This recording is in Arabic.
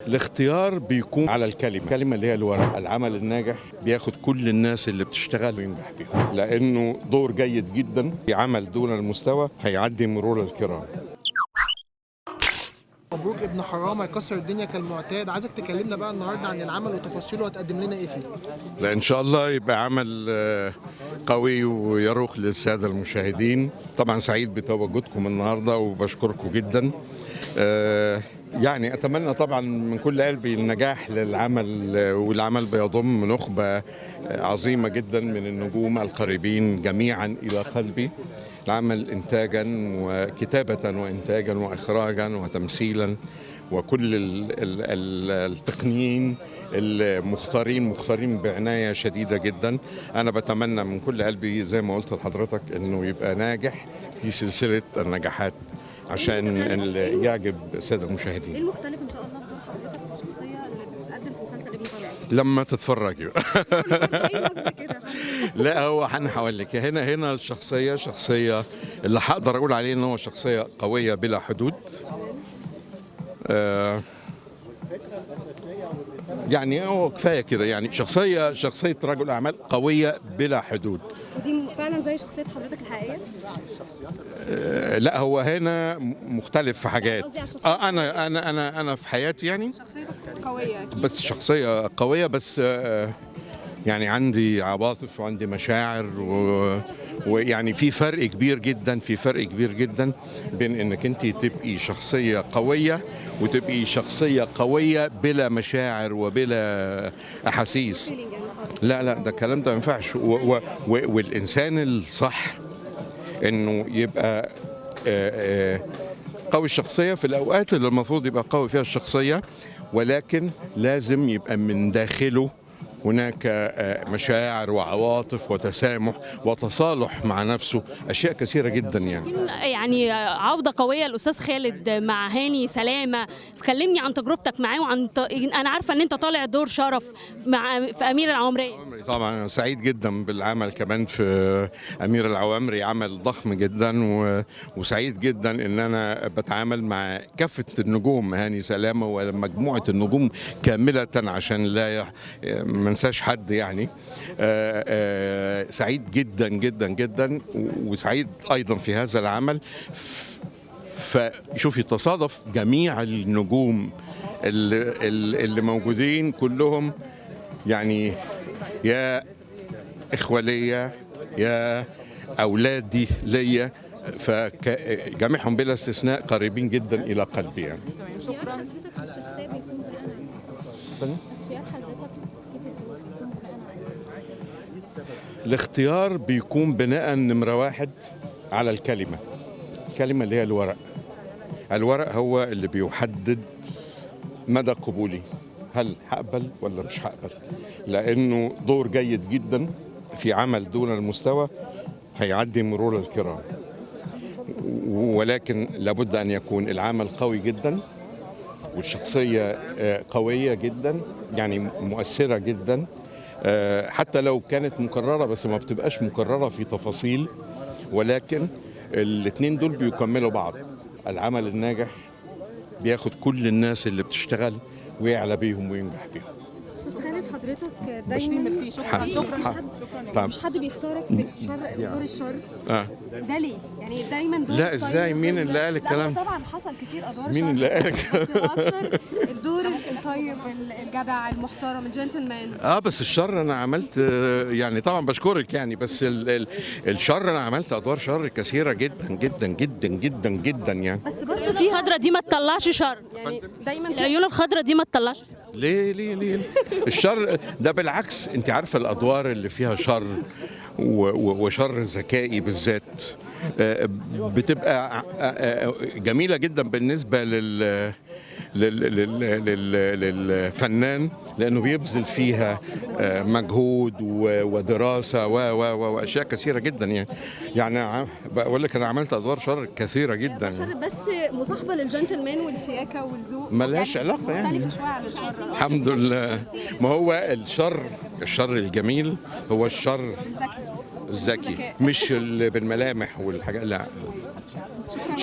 الاختيار بيكون على الكلمة اللي هي الورق. العمل الناجح بياخد كل الناس اللي بتشتغل وينجح بيهم، لأنه دور جيد جدا. في عمل دون المستوى هيعدي مرور الكرام. مبروك ابن حرام هيكسر الدنيا كالمعتاد. عايزك تكلمنا بقى النهارده عن العمل وتفاصيله، وهتقدم لنا ايه فيه؟ لا إن شاء الله يبقى عمل قوي ويروق للسادة المشاهدين. طبعا سعيد بتواجدكم النهارده وبشكركم جدا. يعني أتمنى طبعا من كل قلبي النجاح للعمل، والعمل بيضم نخبة عظيمة جدا من النجوم القريبين جميعا إلى قلبي. العمل إنتاجا وكتابة وإنتاجا وإخراجا وتمثيلا، وكل التقنيين مختارين بعناية شديدة جدا. أنا بتمنى من كل قلبي زي ما قلت لحضرتك أنه يبقى ناجح في سلسلة النجاحات عشان يعجب السادة المشاهدين. ايه المختلف ان شاء الله في دور حضرتك في الشخصيه اللي بتتقدم في مسلسل ابن طبيعي؟ لما تتفرجي لا هو انا هقول لك، هنا شخصيه اللي هقدر اقول عليه ان هو شخصيه قويه بلا حدود. يعني هو كفايه كده، يعني شخصيه رجل اعمال قويه بلا حدود. ودي فعلا زي شخصيه حضرتك الحقيقيه؟ لا هو هنا مختلف في حاجات. قصدي على الشخصية. انا في حياتي يعني شخصيتك قويه اكيد. بس شخصيه قويه، بس يعني عندي عواطف وعندي مشاعر ويعني في فرق كبير جدا بين انك انت تبقي شخصيه قويه وتبقي شخصيه قويه بلا مشاعر وبلا احاسيس. لا ده الكلام ده ما ينفعش. والانسان الصح انه يبقى قوي الشخصيه في الاوقات اللي المفروض يبقى قوي فيها الشخصيه، ولكن لازم يبقى من داخله هناك مشاعر وعواطف وتسامح وتصالح مع نفسه، اشياء كثيره جدا يعني عوده قويه الاستاذ خالد مع هاني سلامه. كلمني عن تجربتك معاه انا عارفه ان انت طالع دور شرف في امير العوامريه. طبعا انا سعيد جدا بالعمل كمان في امير العوامري، عمل ضخم جدا وسعيد جدا ان انا بتعامل مع كافه النجوم، هاني سلامه ومجموعه النجوم كامله عشان لا ما ننساش حد يعني. سعيد جدا وسعيد ايضا في هذا العمل. فشوفي تصادف جميع النجوم اللي موجودين كلهم، يعني يا إخوة ليا يا أولادي ليا، فجميعهم بلا استثناء قريبين جدا إلى قلبي يعني. اختيار حضرتك للشخصيه بيكون بناء اختيار حضرتك لتجسيد الدور بيكون بناء الاختيار بيكون بناء نمرة واحد على الكلمة اللي هي الورق. الورق هو اللي بيحدد مدى قبولي، هل هقبل ولا مش هقبل، لأنه دور جيد جدا في عمل دون المستوى هيعدي مرور الكرام. ولكن لابد أن يكون العمل قوي جدا والشخصية قوية جدا، يعني مؤثرة جدا. حتى لو كانت مكررة، بس ما بتبقاش مكررة في تفاصيل، ولكن الاثنين دول بيكملوا بعض. العمل الناجح بياخد كل الناس اللي بتشتغل ويعلى بيهم وينجح بيهم. استاذ خالد حضرتك دايما مش حد بيختارك في دور الشر. ده ليه؟ يعني دايما دور لا ازاي؟ مين اللي قال الكلام؟ طبعا حصل كتير ادوار مين اللي قال الكلام؟ بس اكتر الدور الطيب الجدع المحترم الجنتلمان. بس الشر انا عملت، يعني طبعا بشكرك يعني، بس الشر انا عملت ادوار شر كثيره جدا يعني. بس برضه في خضره دي ما تطلعش شر، يعني دايما العيون الخضره دي ما تطلعش. ليه الشر ده بالعكس. انت عارفه الادوار اللي فيها شر وشر ذكائي بالذات بتبقى جميله جدا بالنسبه للفنان، لانه بيبذل فيها مجهود ودراسه واشياء كثيره جدا يعني بقول لك انا عملت ادوار شر كثيره جدا. شر بس مصاحبه للجنتلمان والشياكه والذوق، ملهاش علاقه يعني. مختلفه شويه عن الشر. الحمد لله. ما هو الشر الجميل هو الشر الذكي، مش اللي بالملامح والحاجات. لا